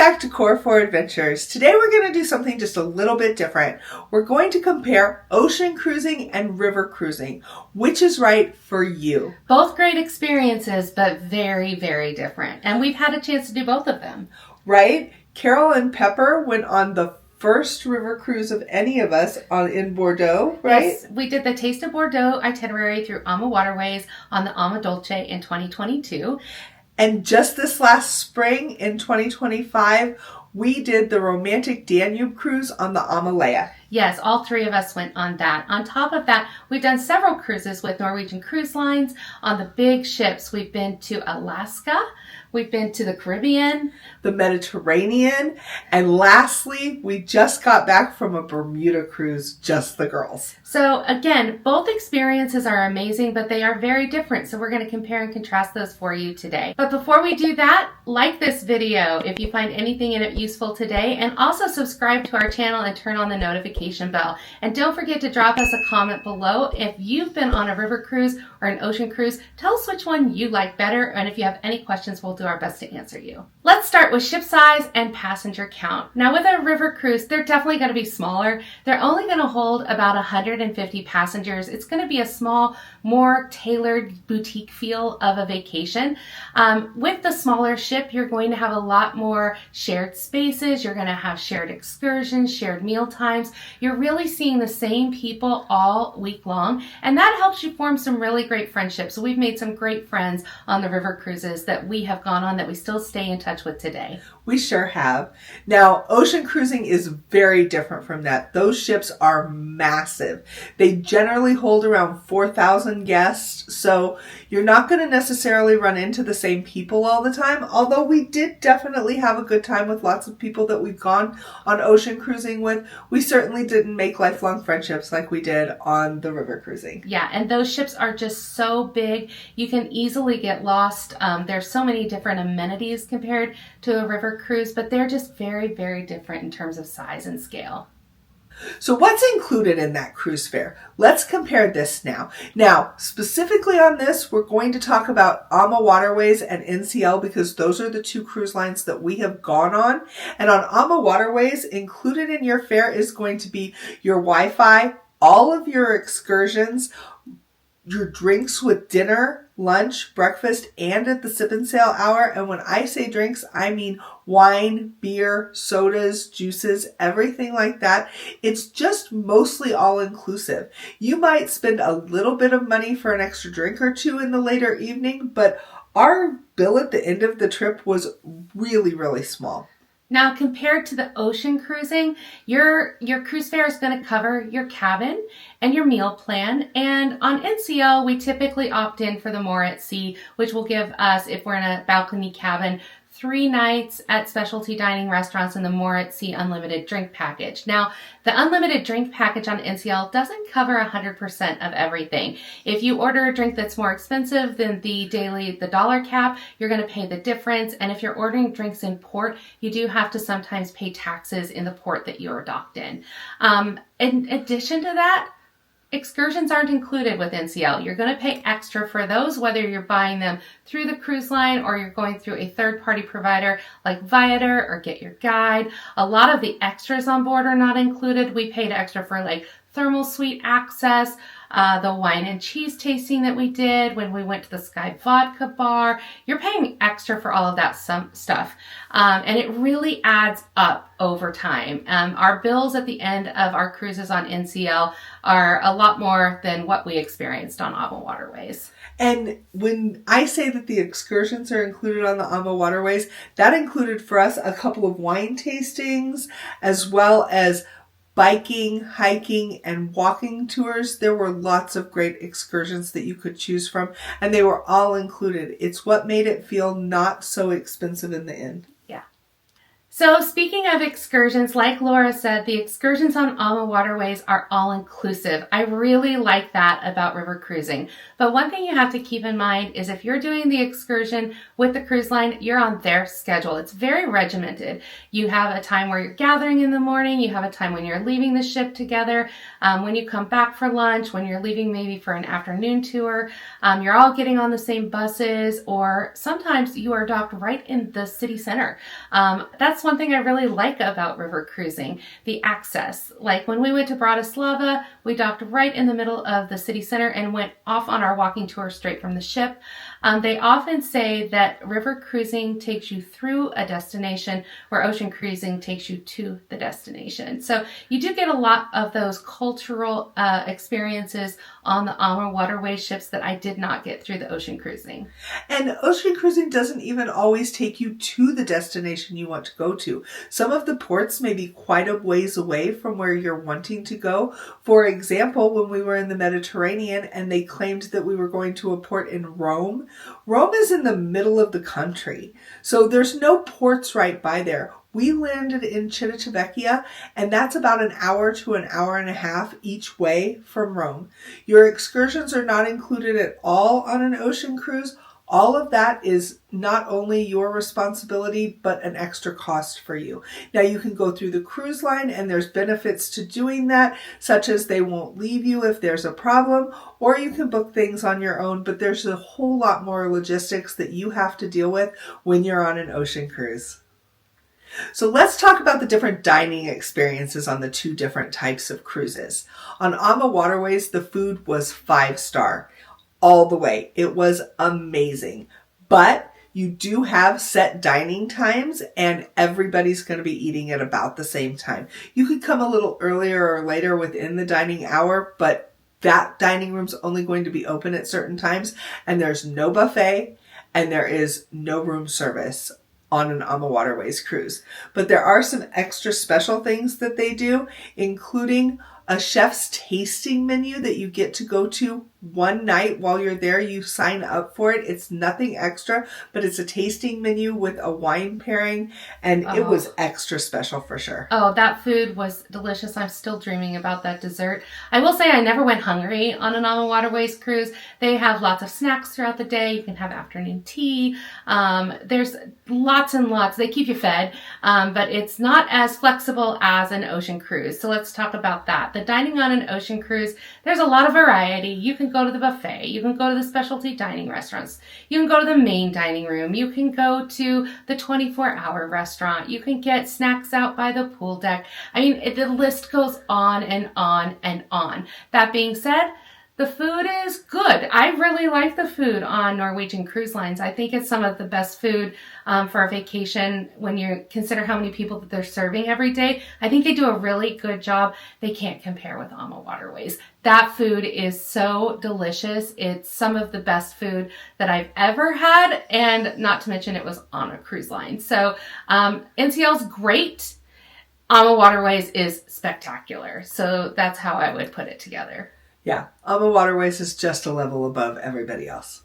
back to Core 4 Adventures. Today we're going to do something just a little bit different. We're going to compare ocean cruising and river cruising. Which is right for you? Both great experiences, but very, very different. And we've had a chance to do both of them. Right? Carol and Pepper went on the first river cruise of any of us in Bordeaux, right? Yes, we did the Taste of Bordeaux itinerary through AmaWaterways on the Ama Dolce in 2022. And just this last spring in 2025, we did the romantic Danube cruise on the Amalea. Yes, all three of us went on that. On top of that, we've done several cruises with Norwegian Cruise Lines on the big ships. We've been to Alaska, we've been to the Caribbean, the Mediterranean, and lastly, we just got back from a Bermuda cruise, just the girls. So again, both experiences are amazing, but they are very different. So we're going to compare and contrast those for you today. But before we do that, like this video if you find anything in it useful today, and also subscribe to our channel and turn on the notification bell. And don't forget to drop us a comment below. If you've been on a river cruise or an ocean cruise, tell us which one you like better. And if you have any questions, we'll do our best to answer you. Let's start with ship size and passenger count. Now with a river cruise, they're definitely going to be smaller. They're only going to hold about 150 passengers. It's going to be a small, more tailored boutique feel of a vacation. With the smaller ship, you're going to have a lot more shared spaces. You're going to have shared excursions, shared meal times. You're really seeing the same people all week long, and that helps you form some really great friendships. So we've made some great friends on the river cruises that we have gone on that we still stay in touch with today. We sure have. Now, ocean cruising is very different from that. Those ships are massive. They generally hold around 4,000 guests, so you're not going to necessarily run into the same people all the time, although we did definitely have a good time with lots of people that we've gone on ocean cruising with. We certainly didn't make lifelong friendships like we did on the river cruising. Yeah, and those ships are just so big, you can easily get lost. There's so many different amenities compared to a river cruise, but they're just very, very different in terms of size and scale. So what's included in that cruise fare? Let's compare this now. Now, specifically on this, we're going to talk about AmaWaterways and NCL because those are the two cruise lines that we have gone on. And on AmaWaterways, included in your fare is going to be your Wi-Fi, all of your excursions, your drinks with dinner, lunch, breakfast, and at the sip and sail hour. And when I say drinks, I mean wine, beer, sodas, juices, everything like that. It's just mostly all inclusive. You might spend a little bit of money for an extra drink or two in the later evening, but our bill at the end of the trip was really, really small. Now, compared to the ocean cruising, your cruise fare is going to cover your cabin and your meal plan. And on NCL, we typically opt in for the more at sea, which will give us, if we're in a balcony cabin, 3 nights at specialty dining restaurants and the more at sea unlimited drink package. Now, the unlimited drink package on NCL doesn't cover 100% of everything. If you order a drink that's more expensive than the dollar cap, you're going to pay the difference. And if you're ordering drinks in port, you do have to sometimes pay taxes in the port that you're docked in. In addition to that, excursions aren't included with NCL. You're going to pay extra for those, whether you're buying them through the cruise line or you're going through a third-party provider like Viator or Get Your Guide. A lot of the extras on board are not included. We paid extra for like thermal suite access, the wine and cheese tasting that we did when we went to the Sky Vodka Bar. You're paying extra for all of that stuff. And it really adds up over time. Our bills at the end of our cruises on NCL are a lot more than what we experienced on AmaWaterways. And when I say that the excursions are included on the AmaWaterways, that included for us a couple of wine tastings as well as biking, hiking, and walking tours. There were lots of great excursions that you could choose from, and they were all included. It's what made it feel not so expensive in the end. So speaking of excursions, like Laura said, the excursions on AmaWaterways are all inclusive. I really like that about river cruising. But one thing you have to keep in mind is if you're doing the excursion with the cruise line, you're on their schedule. It's very regimented. You have a time where you're gathering in the morning. You have a time when you're leaving the ship together. When you come back for lunch, when you're leaving maybe for an afternoon tour, you're all getting on the same buses, or sometimes you are docked right in the city center. That's that's one thing I really like about river cruising, the access. Like when we went to Bratislava, we docked right in the middle of the city center and went off on our walking tour straight from the ship. They often say that river cruising takes you through a destination where ocean cruising takes you to the destination. So you do get a lot of those cultural experiences on the AmaWaterways ships that I did not get through the ocean cruising. And ocean cruising doesn't even always take you to the destination you want to go to. Some of the ports may be quite a ways away from where you're wanting to go. For example, when we were in the Mediterranean and they claimed that we were going to a port in Rome, Rome is in the middle of the country. So there's no ports right by there. We landed in Civitavecchia, and that's about an hour to an hour and a half each way from Rome. Your excursions are not included at all on an ocean cruise. All of that is not only your responsibility, but an extra cost for you. Now you can go through the cruise line and there's benefits to doing that, such as they won't leave you if there's a problem, or you can book things on your own, but there's a whole lot more logistics that you have to deal with when you're on an ocean cruise. So let's talk about the different dining experiences on the two different types of cruises. On AmaWaterways, the food was 5-star. All the way. It was amazing. But you do have set dining times and everybody's going to be eating at about the same time. You could come a little earlier or later within the dining hour, but that dining room's only going to be open at certain times, and there's no buffet and there is no room service on an AmaWaterways cruise. But there are some extra special things that they do, including a chef's tasting menu that you get to go to one night while you're there. You sign up for it. It's nothing extra, but it's a tasting menu with a wine pairing, and it was extra special for sure. Oh, that food was delicious. I'm still dreaming about that dessert. I will say I never went hungry on an AmaWaterways cruise. They have lots of snacks throughout the day. You can have afternoon tea. There's lots and lots. They keep you fed, but it's not as flexible as an ocean cruise. So let's talk about that. The dining on an ocean cruise, there's a lot of variety. You can go to the buffet. You can go to the specialty dining restaurants. You can go to the main dining room. You can go to the 24-hour restaurant. You can get snacks out by the pool deck. I mean, the list goes on and on and on. That being said, the food is good. I really like the food on Norwegian cruise lines. I think it's some of the best food for a vacation when you consider how many people that they're serving every day. I think they do a really good job. They can't compare with AmaWaterways. That food is so delicious. It's some of the best food that I've ever had, and not to mention it was on a cruise line. So NCL's great. AmaWaterways is spectacular. So that's how I would put it together. Yeah, AmaWaterways is just a level above everybody else.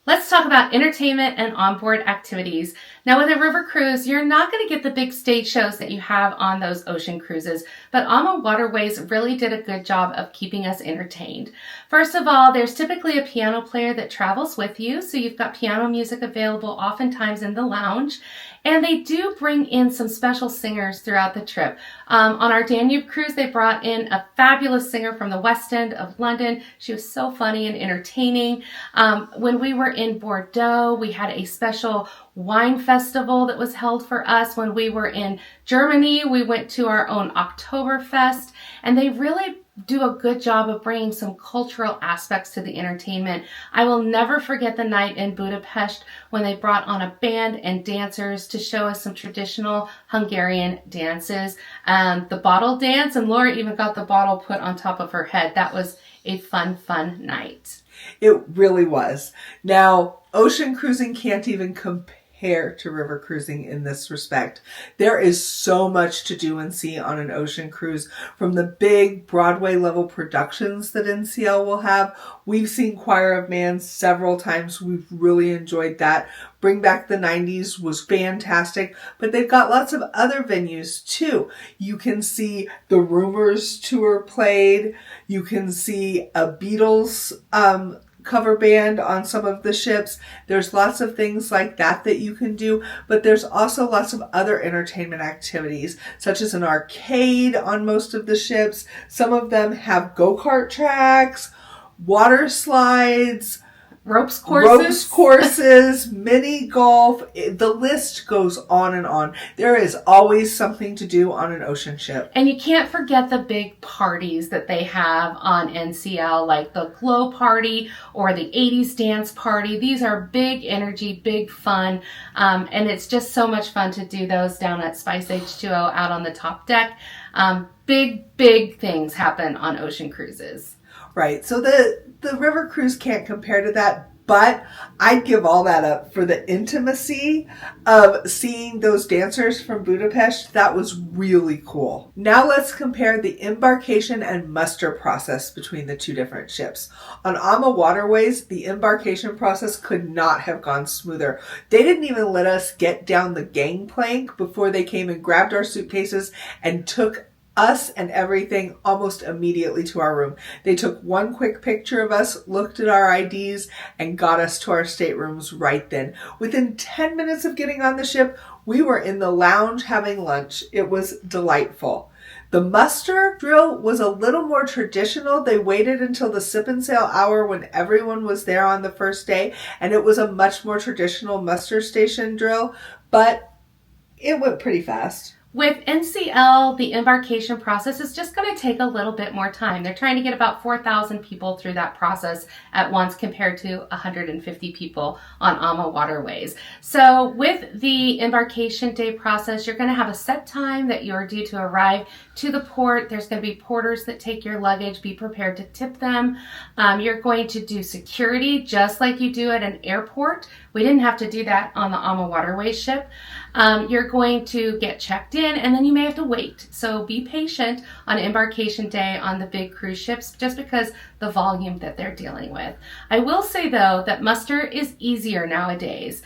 Let's talk about entertainment and onboard activities. Now with a river cruise, you're not going to get the big stage shows that you have on those ocean cruises, but AmaWaterways really did a good job of keeping us entertained. First of all, there's typically a piano player that travels with you, so you've got piano music available oftentimes in the lounge. And they do bring in some special singers throughout the trip. On our Danube cruise, they brought in a fabulous singer from the West End of London. She was so funny and entertaining. When we were in Bordeaux, we had a special wine festival that was held for us. When we were in Germany, we went to our own Oktoberfest, and they really do a good job of bringing some cultural aspects to the entertainment. I will never forget the night in Budapest when they brought on a band and dancers to show us some traditional Hungarian dances. The bottle dance, and Laura even got the bottle put on top of her head. That was a fun night. It really was. Now, ocean cruising can't even compare to river cruising in this respect. There is so much to do and see on an ocean cruise, from the big Broadway level productions that NCL will have. We've seen Choir of Man several times. We've really enjoyed that. Bring Back the 90s was fantastic, but they've got lots of other venues too. You can see the Rumors tour played. You can see a Beatles cover band on some of the ships. There's lots of things like that you can do, but there's also lots of other entertainment activities, such as an arcade on most of the ships. Some of them have go-kart tracks, water slides, ropes courses, mini golf. The list goes on and on. There is always something to do on an ocean ship. And you can't forget the big parties that they have on NCL, like the Glow Party or the 80s Dance Party. These are big energy, big fun, and it's just so much fun to do those down at Spice H2O out on the top deck. Big things happen on ocean cruises. Right. So the river cruise can't compare to that, but I'd give all that up for the intimacy of seeing those dancers from Budapest. That was really cool. Now let's compare the embarkation and muster process between the two different ships. On AmaWaterways, the embarkation process could not have gone smoother. They didn't even let us get down the gangplank before they came and grabbed our suitcases and took us and everything almost immediately to our room. They took one quick picture of us, looked at our IDs, and got us to our staterooms right then. Within 10 minutes of getting on the ship, we were in the lounge having lunch. It was delightful. The muster drill was a little more traditional. They waited until the sip and sail hour when everyone was there on the first day, and it was a much more traditional muster station drill, but it went pretty fast. With NCL, the embarkation process is just going to take a little bit more time. They're trying to get about 4,000 people through that process at once compared to 150 people on AmaWaterways. So with the embarkation day process, you're going to have a set time that you're due to arrive to the port. There's going to be porters that take your luggage. Be prepared to tip them. You're going to do security just like you do at an airport. We didn't have to do that on the AmaWaterways ship. You're going to get checked in, and then you may have to wait. So be patient on embarkation day on the big cruise ships just because the volume that they're dealing with. I will say though that muster is easier nowadays.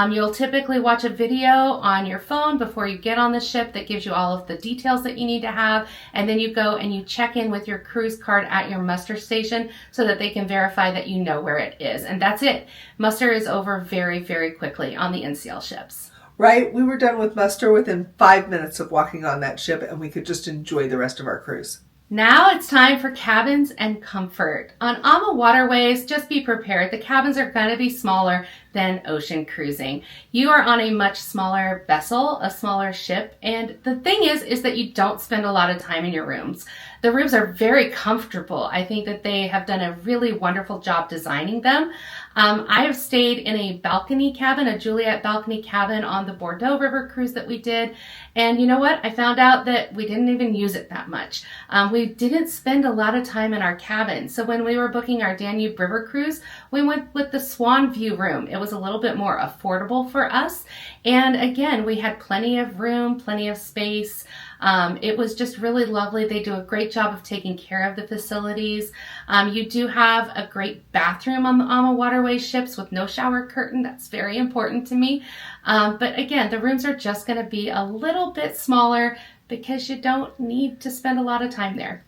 You'll typically watch a video on your phone before you get on the ship that gives you all of the details that you need to have, and then you go and you check in with your cruise card at your muster station so that they can verify that you know where it is. And that's it. Muster is over very quickly on the NCL ships. Right? We were done with muster within 5 minutes of walking on that ship, and we could just enjoy the rest of our cruise. Now it's time for cabins and comfort. On AmaWaterways, just be prepared. The cabins are going to be smaller than ocean cruising. You are on a much smaller vessel, a smaller ship, and the thing is that you don't spend a lot of time in your rooms. The rooms are very comfortable. I think that they have done a really wonderful job designing them. I have stayed in a balcony cabin, a Juliet balcony cabin on the Bordeaux River cruise that we did. And you know what? I found out that we didn't even use it that much. We didn't spend a lot of time in our cabin. So when we were booking our Danube River cruise, we went with the Swan View room. It was a little bit more affordable for us. And again, we had plenty of room, plenty of space. It was just really lovely. They do a great job of taking care of the facilities. You do have a great bathroom on the AmaWaterways ships with no shower curtain. That's very important to me. But again, the rooms are just going to be a little bit smaller because you don't need to spend a lot of time there.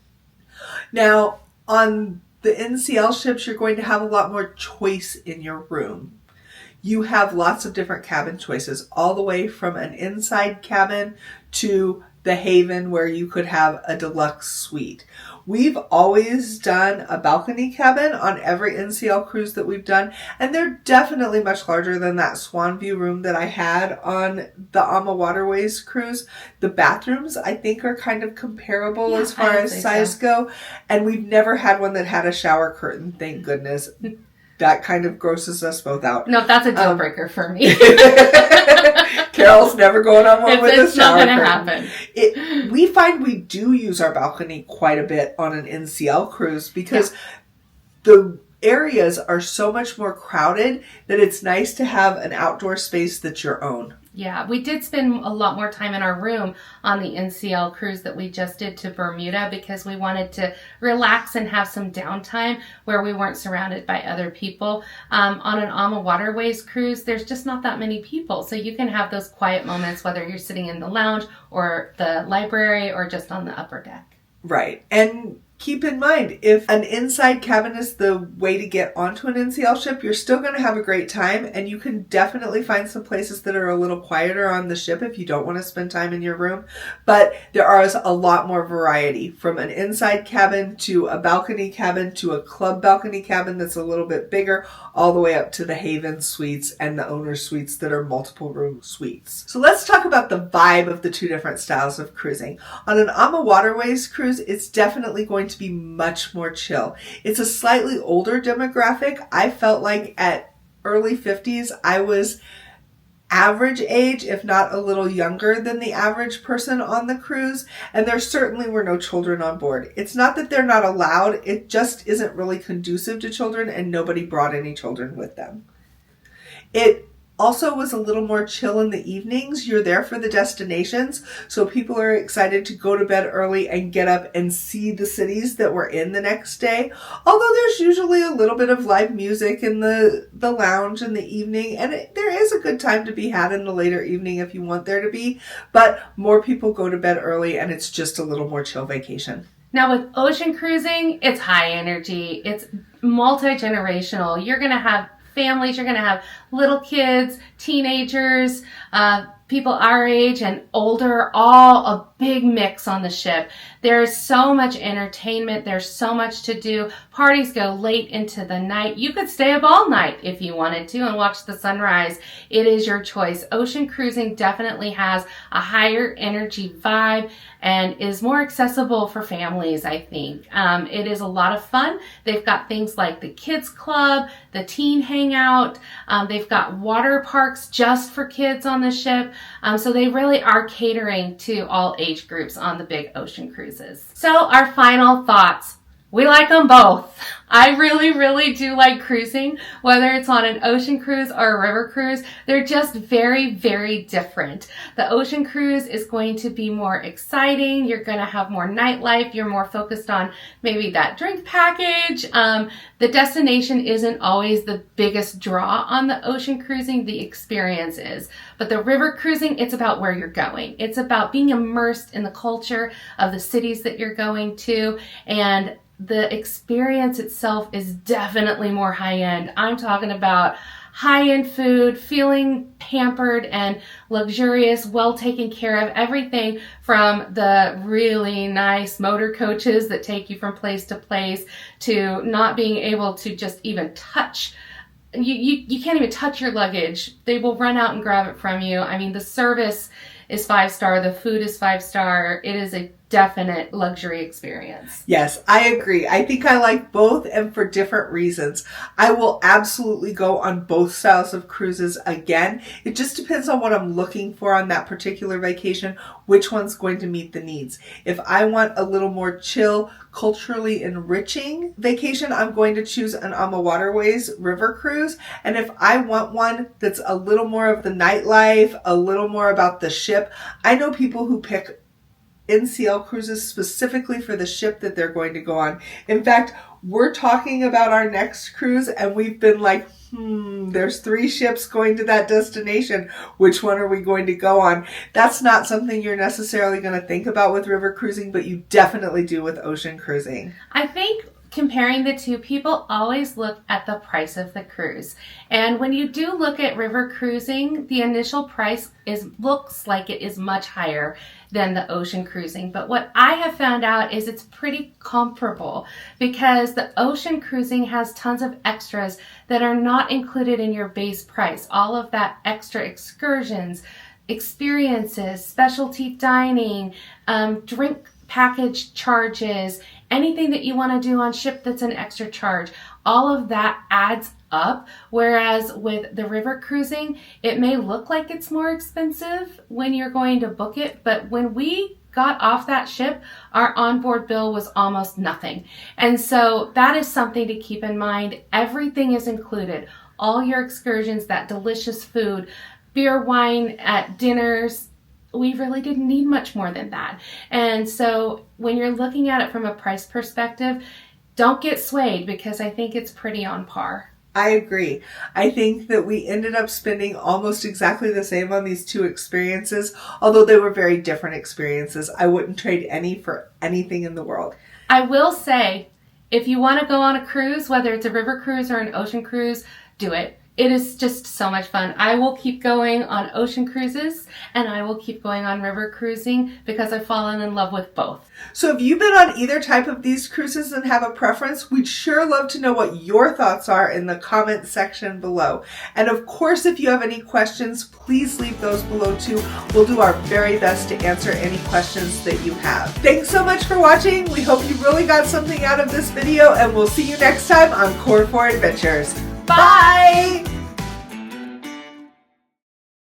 Now, on the NCL ships, you're going to have a lot more choice in your room. You have lots of different cabin choices, all the way from an inside cabin to the Haven where you could have a deluxe suite. We've always done a balcony cabin on every NCL cruise that we've done, and they're definitely much larger than that Swan View room that I had on the AmaWaterways cruise. The bathrooms, I think, are kind of comparable as far as size go, and we've never had one that had a shower curtain, thank goodness. That kind of grosses us both out. No, that's a deal breaker for me. Carol's never going on one with a shower curtain. It's not going to happen. We find we do use our balcony quite a bit on an NCL cruise because the areas are so much more crowded that it's nice to have an outdoor space that's your own. Yeah, we did spend a lot more time in our room on the NCL cruise that we just did to Bermuda because we wanted to relax and have some downtime where we weren't surrounded by other people. On an AmaWaterways cruise, there's just not that many people, so you can have those quiet moments whether you're sitting in the lounge or the library or just on the upper deck. Right, and keep in mind, if an inside cabin is the way to get onto an NCL ship, you're still going to have a great time, and you can definitely find some places that are a little quieter on the ship if you don't want to spend time in your room. But there is a lot more variety, from an inside cabin to a balcony cabin to a club balcony cabin that's a little bit bigger, all the way up to the Haven suites and the owner suites that are multiple room suites. So let's talk about the vibe of the two different styles of cruising. On an AmaWaterways cruise, it's definitely going to be much more chill. It's a slightly older demographic. I felt like at early 50s, I was average age, if not a little younger than the average person on the cruise, and there certainly were no children on board. It's not that they're not allowed, it just isn't really conducive to children, and nobody brought any children with them. It also was a little more chill in the evenings. You're there for the destinations, so people are excited to go to bed early and get up and see the cities that we're in the next day. Although there's usually a little bit of live music in the lounge in the evening, and there is a good time to be had in the later evening if you want there to be, but more people go to bed early and it's just a little more chill vacation. Now with ocean cruising, it's high energy, it's multi-generational. You're going to have families, you're going to have little kids, teenagers, people our age and older, all a big mix on the ship. There's so much entertainment. There's so much to do. Parties go late into the night. You could stay up all night if you wanted to and watch the sunrise. It is your choice. Ocean cruising definitely has a higher energy vibe and is more accessible for families, I think. It is a lot of fun. They've got things like the kids club, the teen hangout. They've got water parks just for kids on the ship. So they really are catering to all age groups on the big ocean cruises. So our final thoughts. We like them both. I really, really do like cruising, whether it's on an ocean cruise or a river cruise. They're just very, very different. The ocean cruise is going to be more exciting. You're going to have more nightlife. You're more focused on maybe that drink package. The destination isn't always the biggest draw on the ocean cruising. The experience is. But the river cruising, it's about where you're going. It's about being immersed in the culture of the cities that you're going to, and the experience itself is definitely more high-end. I'm talking about high-end food, feeling pampered and luxurious, well taken care of, everything from the really nice motor coaches that take you from place to place to not being able to just even touch. You can't even touch your luggage. They will run out and grab it from you. I mean, the service is 5-star. The food is 5-star. It is a definite luxury experience. Yes, I agree. I think I like both, and for different reasons. I will absolutely go on both styles of cruises again. It just depends on what I'm looking for on that particular vacation, which one's going to meet the needs. If I want a little more chill, culturally enriching vacation, I'm going to choose an AmaWaterways river cruise. And if I want one that's a little more of the nightlife, a little more about the ship, I know people who pick NCL cruises specifically for the ship that they're going to go on. In fact, we're talking about our next cruise and we've been like, there's 3 ships going to that destination. Which one are we going to go on? That's not something you're necessarily going to think about with river cruising, but you definitely do with ocean cruising. I think comparing the two, people always look at the price of the cruise. And when you do look at river cruising, the initial price looks like it is much higher than the ocean cruising. But what I have found out is it's pretty comparable, because the ocean cruising has tons of extras that are not included in your base price. All of that extra excursions, experiences, specialty dining, drink package charges, anything that you want to do on ship that's an extra charge, all of that adds up. Whereas with the river cruising, it may look like it's more expensive when you're going to book it, but when we got off that ship, our onboard bill was almost nothing. And so that is something to keep in mind. Everything is included. All your excursions, that delicious food, beer, wine at dinners. We really didn't need much more than that. And so when you're looking at it from a price perspective, don't get swayed, because I think it's pretty on par. I agree. I think that we ended up spending almost exactly the same on these 2 experiences, although they were very different experiences. I wouldn't trade any for anything in the world. I will say, if you want to go on a cruise, whether it's a river cruise or an ocean cruise, do it. It is just so much fun. I will keep going on ocean cruises and I will keep going on river cruising because I've fallen in love with both. So if you've been on either type of these cruises and have a preference, we'd sure love to know what your thoughts are in the comment section below. And of course, if you have any questions, please leave those below too. We'll do our very best to answer any questions that you have. Thanks so much for watching. We hope you really got something out of this video, and we'll see you next time on Core 4 Adventures. Bye!